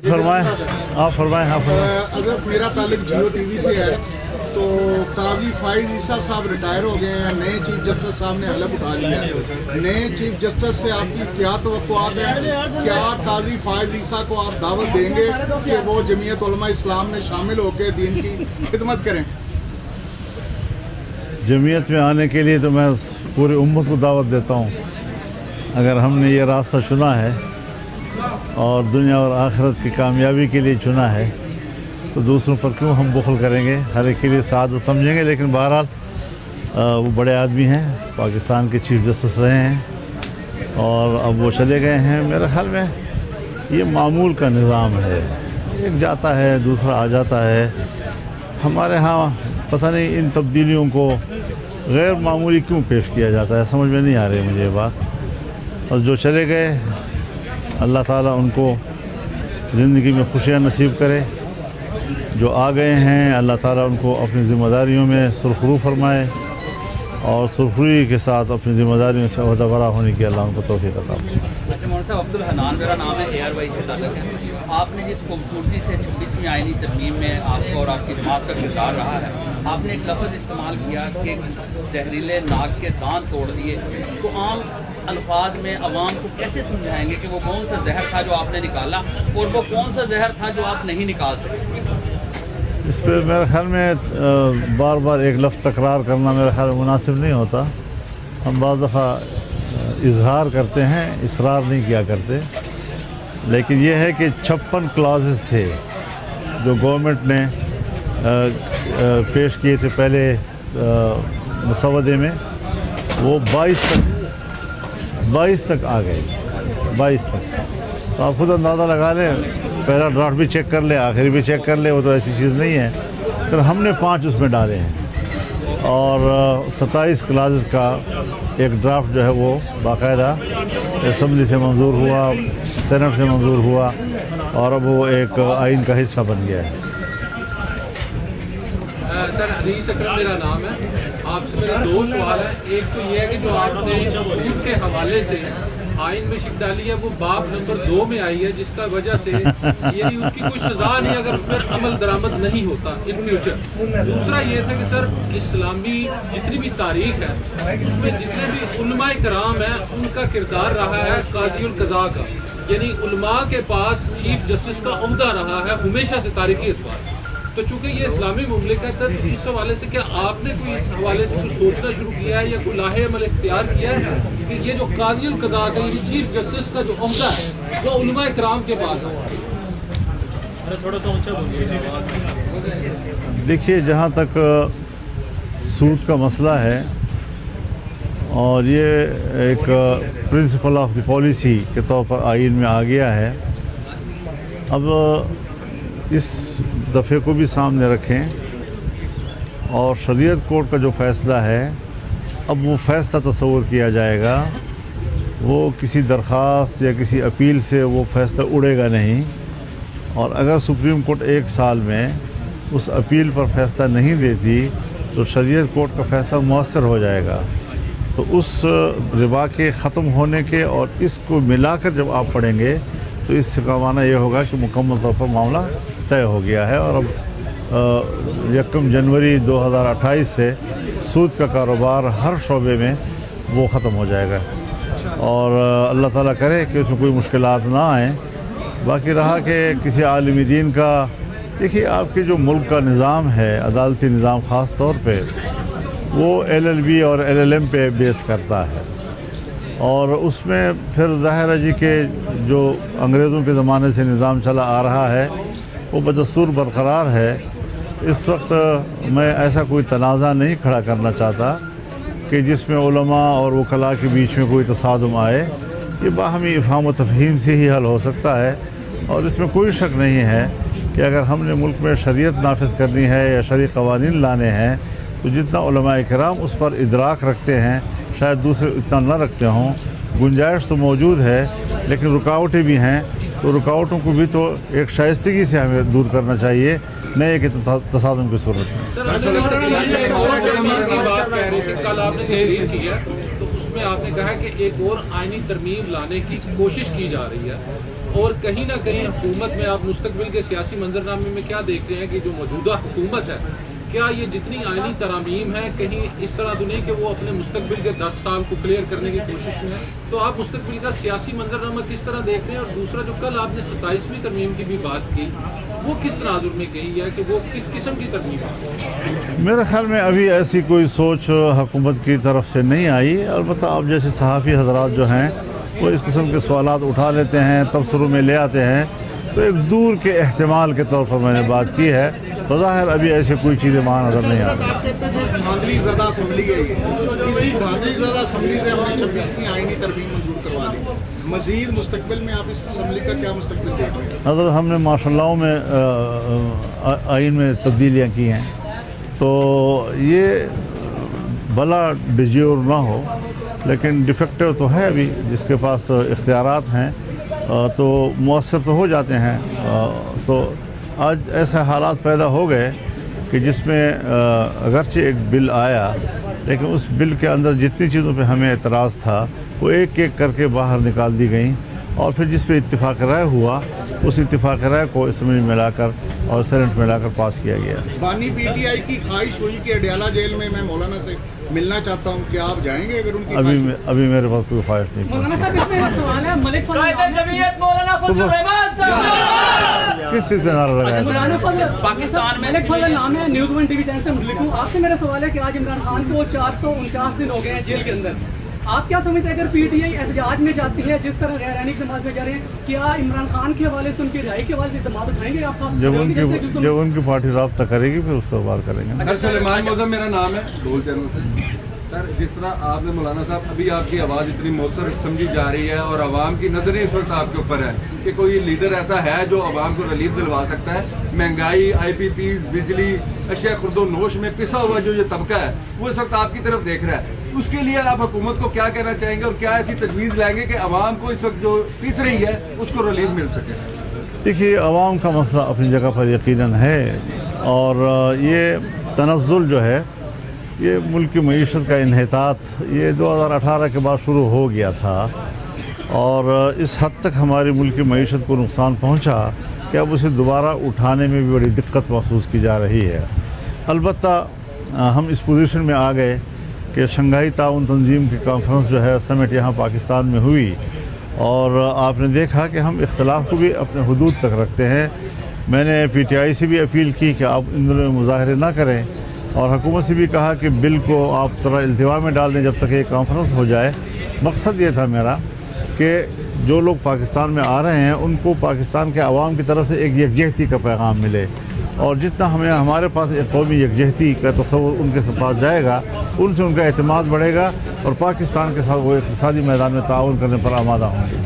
فرمائیں آپ فرمائیں آپ فرمائیں۔ اگر میرا تعلق جیو ٹی وی سے ہے تو قاضی فائز عیسیٰ صاحب ریٹائر ہو گئے ہیں، نئے چیف جسٹس صاحب نے حلف اٹھا لیا ہے۔ نئے چیف جسٹس سے آپ کی کیا توقعات ہیں؟ کیا قاضی فائز عیسیٰ کو آپ دعوت دیں گے کہ وہ جمعیت علماء اسلام میں شامل ہو کے دین کی خدمت کریں؟ جمعیت میں آنے کے لیے تو میں پوری امت کو دعوت دیتا ہوں۔ اگر ہم نے یہ راستہ چنا ہے اور دنیا اور آخرت کی کامیابی کے لیے چنا ہے تو دوسروں پر کیوں ہم بخل کریں گے؟ ہر ایک کے لیے سعادت سمجھیں گے۔ لیکن بہرحال وہ بڑے آدمی ہیں، پاکستان کے چیف جسٹس رہے ہیں اور اب وہ چلے گئے ہیں۔ میرے خیال میں یہ معمول کا نظام ہے، ایک جاتا ہے دوسرا آ جاتا ہے۔ ہمارے ہاں پتہ نہیں ان تبدیلیوں کو غیر معمولی کیوں پیش کیا جاتا ہے، سمجھ میں نہیں آ رہی مجھے یہ بات۔ اور جو چلے گئے اللہ تعالیٰ ان کو زندگی میں خوشیاں نصیب کرے، جو آ گئے ہیں اللہ تعالیٰ ان کو اپنی ذمہ داریوں میں سرخرو فرمائے اور سرخروئی کے ساتھ اپنی ذمہ داریوں سے عہدہ برا ہونے کی اللہ ان کو توفیق عطا فرمائے۔ اچھا مولانا صاحب، عبدالحنان میرا نام ہے، ایئر وائی سے تعلق ہے۔ آپ نے جس خوبصورتی سے 26ویں آئینی ترمیم میں آپ کو اور آپ کی جماعت کا کردار رہا ہے، آپ نے ایک لفظ استعمال کیا کہ زہریلے ناک کے دانت توڑ دیے، تو عام الفاظ میں عوام کو کیسے سمجھائیں گے کہ وہ کون سا زہر تھا جو آپ نے نکالا اور وہ کون سا زہر تھا جو آپ نہیں نکال سکے؟ اس پہ میرے خیال میں بار بار ایک لفظ تکرار کرنا میرے خیال میں مناسب نہیں ہوتا۔ ہم بعض دفعہ اظہار کرتے ہیں، اصرار نہیں کیا کرتے۔ لیکن یہ ہے کہ 56 کلازز تھے جو گورنمنٹ نے پیش کیے تھے پہلے مسودے میں، وہ 22 تک آ گئے، 22 تک۔ تو آپ خود اندازہ لگا لیں، پہلا ڈرافٹ بھی چیک کر لیں، آخری بھی چیک کر لیں، وہ تو ایسی چیز نہیں ہے۔ پھر ہم نے 5 اس میں ڈالے ہیں اور 27 کلازز کا ایک ڈرافٹ جو ہے وہ باقاعدہ اسمبلی سے منظور ہوا، سینٹ سے منظور ہوا اور اب وہ ایک آئین کا حصہ بن گیا ہے۔ سر حدیث اکرم میرا نام ہے، آپ سے میرے 2 سوال ہیں۔ ایک تو یہ ہے کہ جو آپ نے سود کے حوالے سے آئین میں شک ڈالی ہے وہ باب نمبر 2 میں آئی ہے، جس کا وجہ سے یعنی اس کی کوئی سزا نہیں اگر اس پر عمل درآمد نہیں ہوتا ان فیوچر۔ دوسرا یہ تھا کہ سر اسلامی جتنی بھی تاریخ ہے اس میں جتنے بھی علماء کرام ہیں ان کا کردار رہا ہے قاضی القضاء کا، یعنی علماء کے پاس چیف جسٹس کا عہدہ رہا ہے ہمیشہ سے تاریخی اعتبار۔ تو چونکہ یہ اسلامی مملکت ہے تو اس حوالے سے کیا آپ نے کوئی اس حوالے سے کچھ سوچنا شروع کیا ہے یا کوئی لاہے عمل اختیار کیا ہے کہ یہ جو قاضی القضاء کا یعنی چیف جسٹس کا جو عہدہ ہے وہ علماء کرام کے پاس ہے؟ تھوڑا سا اونچا بولیے۔ دیکھیے، جہاں تک سود کا مسئلہ ہے اور یہ ایک پرنسپل آف دی پالیسی کے طور پر آئین میں آ گیا ہے، اب اس دفعے کو بھی سامنے رکھیں اور شریعت کورٹ کا جو فیصلہ ہے اب وہ فیصلہ تصور کیا جائے گا، وہ کسی درخواست یا کسی اپیل سے وہ فیصلہ اڑے گا نہیں۔ اور اگر سپریم کورٹ 1 سال میں اس اپیل پر فیصلہ نہیں دیتی تو شریعت کورٹ کا فیصلہ مؤثر ہو جائے گا۔ تو اس ربا کے ختم ہونے کے اور اس کو ملا کر جب آپ پڑھیں گے تو اس کا معنی یہ ہوگا کہ مکمل طور پر معاملہ طے ہو گیا ہے اور اب 1 جنوری 2028 سے سود کا کاروبار ہر شعبے میں وہ ختم ہو جائے گا اور اللہ تعالیٰ کرے کہ اس میں کوئی مشکلات نہ آئیں۔ باقی رہا کہ کسی عالم دین کا، دیکھیے آپ کے جو ملک کا نظام ہے، عدالتی نظام خاص طور پہ، وہ LLB اور LLM پہ بیس کرتا ہے اور اس میں پھر ظاہر ہے جی کہ جو انگریزوں کے زمانے سے نظام چلا آ رہا ہے وہ بدستور برقرار ہے۔ اس وقت میں ایسا کوئی تنازع نہیں کھڑا کرنا چاہتا کہ جس میں علماء اور وکلاء کے بیچ میں کوئی تصادم آئے۔ یہ باہمی افہام و تفہیم سے ہی حل ہو سکتا ہے اور اس میں کوئی شک نہیں ہے کہ اگر ہم نے ملک میں شریعت نافذ کرنی ہے یا شرعی قوانین لانے ہیں تو جتنا علماء کرام اس پر ادراک رکھتے ہیں شاید دوسرے اتنا نہ رکھتے ہوں۔ گنجائش تو موجود ہے لیکن رکاوٹیں بھی ہیں، تو رکاوٹوں کو بھی تو ایک شائستگی سے ہمیں دور کرنا چاہیے، نہیں کہ تصادم کی صورت میں۔ سر کی بات کہہ رہے تھے، کل آپ نے تحریر کی ہے تو اس میں آپ نے کہا کہ ایک اور آئینی ترمیم لانے کی کوشش کی جا رہی ہے، اور کہیں نہ کہیں حکومت میں آپ مستقبل کے سیاسی منظرنامے میں کیا دیکھ رہے ہیں کہ جو موجودہ حکومت ہے کیا یہ جتنی آئینی ترامیم ہے کہیں اس طرح تو نہیں کہ وہ اپنے مستقبل کے 10 سال کو کلیئر کرنے کی کوشش میں ہے؟ تو آپ مستقبل کا سیاسی منظرنامہ کس طرح دیکھ رہے ہیں؟ اور دوسرا جو کل آپ نے 27ویں ترمیم کی بھی بات کی وہ کس تناظر میں کہی ہے کہ وہ کس قسم کی ترمیم ہے؟ میرے خیال میں ابھی ایسی کوئی سوچ حکومت کی طرف سے نہیں آئی، البتہ اب جیسے صحافی حضرات جو ہیں وہ اس قسم کے سوالات اٹھا لیتے ہیں، تبصروں میں لے آتے ہیں، تو ایک دور کے احتمال کے طور پر میں نے بات کی ہے، بظاہر ابھی ایسی کوئی چیزیں وہاں نظر نہیں آ رہی۔ آپ کہتے ہیں دھاندلی زدہ اسمبلی ہے یہ، اسی دھاندلی زدہ اسمبلی سے ہم نے 26ویں آئینی ترمیم منظور کروا دی، مزید مستقبل میں آپ اس اسمبلی کا کیا مستقبل دیکھ رہے ہیں؟ حضرت ہم نے ماشاء اللہ میں آئین میں تبدیلیاں کی ہیں، تو یہ بلا ڈیجیور نہ ہو لیکن ڈیفیکٹو تو ہے ابھی، جس کے پاس اختیارات ہیں تو مؤثر تو ہو جاتے ہیں، تو آج ایسے حالات پیدا ہو گئے کہ جس میں اگرچہ ایک بل آیا لیکن اس بل کے اندر جتنی چیزوں پہ ہمیں اعتراض تھا وہ ایک ایک کر کے باہر نکال دی گئیں، اور پھر جس پہ اتفاق رائے ہوا اس اتفاق رائے کو اسمبلی میں لا کر اور سینٹ میں لا کر پاس کیا گیا۔ بانی پی ٹی آئی کی خواہش ہوئی کہ اڈیالہ جیل میں مولانا سے ملنا چاہتا ہوں، کیا آپ جائیں گے اگر ان کی ابھی میرے پاس کوئی خواہش نہیں۔ مولانا صاحب اس میں سوال ہے، ملک فضل جمعیت مولانا فضل الرحمان صاحب کس چیز سے نعرہ لگایا؟ مولانا فضل پاکستان میں ملک فضل نام ہے، نیوز 1 ٹی وی چینل سے منسلک ہوں۔ آپ سے میرا سوال ہے کہ آج عمران خان کو 449 دن ہو گئے ہیں جیل کے اندر، آپ کیا سمجھتے ہیں اگر پی ٹی آئی احتجاج میں جاتی ہے جس طرح غیر آئینی اقدامات میں جا رہے ہیں، کیا عمران خان کے حوالے سے ان کی رہائی کے حوالے سے اقدامات اٹھائیں گے آپ؟ جب ان کی پارٹی رابطہ کرے گی پھر اس کو بار کریں گے۔ سر سلیمان موزم میرا نام ہے، ڈول چینل سے۔ سر جس طرح آپ نے مولانا صاحب ابھی آپ کی آواز اتنی مؤثر سمجھی جا رہی ہے اور عوام کی نظریں اس وقت آپ کے اوپر ہے کہ کوئی لیڈر ایسا ہے جو عوام کو ریلیف دلوا سکتا ہے، مہنگائی، آئی پی پیز، بجلی، اشیاء خرد و نوش میں پسا ہوا جو یہ طبقہ ہے وہ اس وقت آپ کی طرف دیکھ رہا ہے، اس کے لیے آپ حکومت کو کیا کہنا چاہیں گے اور کیا ایسی تجویز لائیں گے کہ عوام کو اس وقت جو پس رہی ہے اس کو ریلیف مل سکے؟ دیکھیے عوام کا مسئلہ اپنی جگہ پر یقیناً ہے، اور یہ تنزل جو ہے یہ ملک کی معیشت کا انحطاط یہ 2018 کے بعد شروع ہو گیا تھا، اور اس حد تک ہماری ملک کی معیشت کو نقصان پہنچا کہ اب اسے دوبارہ اٹھانے میں بھی بڑی دقت محسوس کی جا رہی ہے۔ البتہ ہم اس پوزیشن میں آ گئے کہ شنگھائی تعاون تنظیم کی کانفرنس جو ہے سمٹ یہاں پاکستان میں ہوئی، اور آپ نے دیکھا کہ ہم اختلاف کو بھی اپنے حدود تک رکھتے ہیں۔ میں نے پی ٹی آئی سے بھی اپیل کی کہ آپ ان دنوں میں مظاہرے نہ کریں، اور حکومت سے بھی کہا کہ بل کو آپ ذرا التوا میں ڈال دیں جب تک یہ کانفرنس ہو جائے۔ مقصد یہ تھا میرا کہ جو لوگ پاکستان میں آ رہے ہیں ان کو پاکستان کے عوام کی طرف سے ایک یکجہتی کا پیغام ملے، اور جتنا ہمارے پاس ایک قومی یکجہتی کا تصور ان کے پاس جائے گا ان سے ان کا اعتماد بڑھے گا، اور پاکستان کے ساتھ وہ اقتصادی میدان میں تعاون کرنے پر آمادہ ہوں گے۔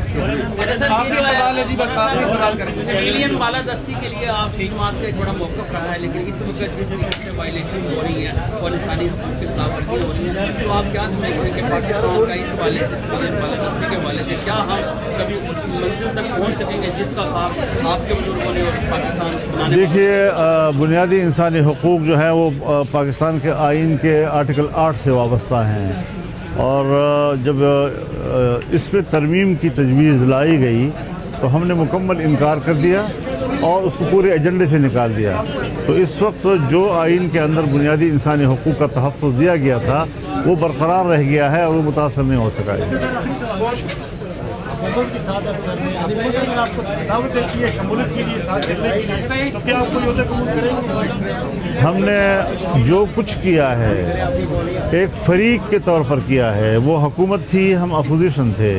آخری سوال ہے جی، بس آخری سوال کریں۔ سویلین بالادستی کے لیے آپ حکومت سے ایک بڑا موقف رہا ہے، لیکن اس وقت جس طریقے سے وائلیشن ہو رہی ہے اور انسانی حقوق کی خلاف ورزی ہو رہی ہے، تو آپ کیا سمجھتے ہیں کہ پاکستان کا اس حوالے سے سویلین بالادستی کے حوالے سے کیا ہم کبھی اس منزل تک پہنچ سکیں گے جس کا خواب آپ کے بزرگوں نے پاکستان بنانے؟ دیکھیے بنیادی انسانی حقوق جو ہیں وہ پاکستان کے آئین کے آرٹیکل 8 سے وابستہ ہیں، اور جب اس میں ترمیم کی تجویز لائی گئی تو ہم نے مکمل انکار کر دیا اور اس کو پورے ایجنڈے سے نکال دیا۔ تو اس وقت جو آئین کے اندر بنیادی انسانی حقوق کا تحفظ دیا گیا تھا وہ برقرار رہ گیا ہے اور وہ متاثر نہیں ہو سکا ہے۔ ہم نے جو کچھ کیا ہے ایک فریق کے طور پر کیا ہے، وہ حکومت تھی، ہم اپوزیشن تھے،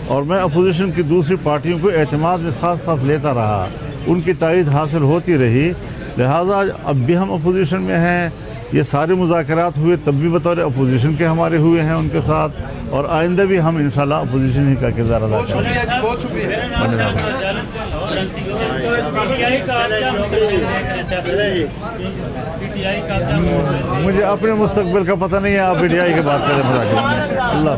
اور میں اپوزیشن کی دوسری پارٹیوں کو اعتماد میں ساتھ ساتھ لیتا رہا، ان کی تائید حاصل ہوتی رہی، لہٰذا اب بھی ہم اپوزیشن میں ہیں۔ یہ سارے مذاکرات ہوئے تب بھی بطور اپوزیشن کے ہمارے ہوئے ہیں ان کے ساتھ، اور آئندہ بھی ہم انشاءاللہ اپوزیشن ہی کا کردار ادا کریں گے۔ شکریہ جی، بہت شکریہ۔ مجھے اپنے مستقبل کا پتہ نہیں ہے، آپ پی ٹی آئی کی بات کریں۔ اللہ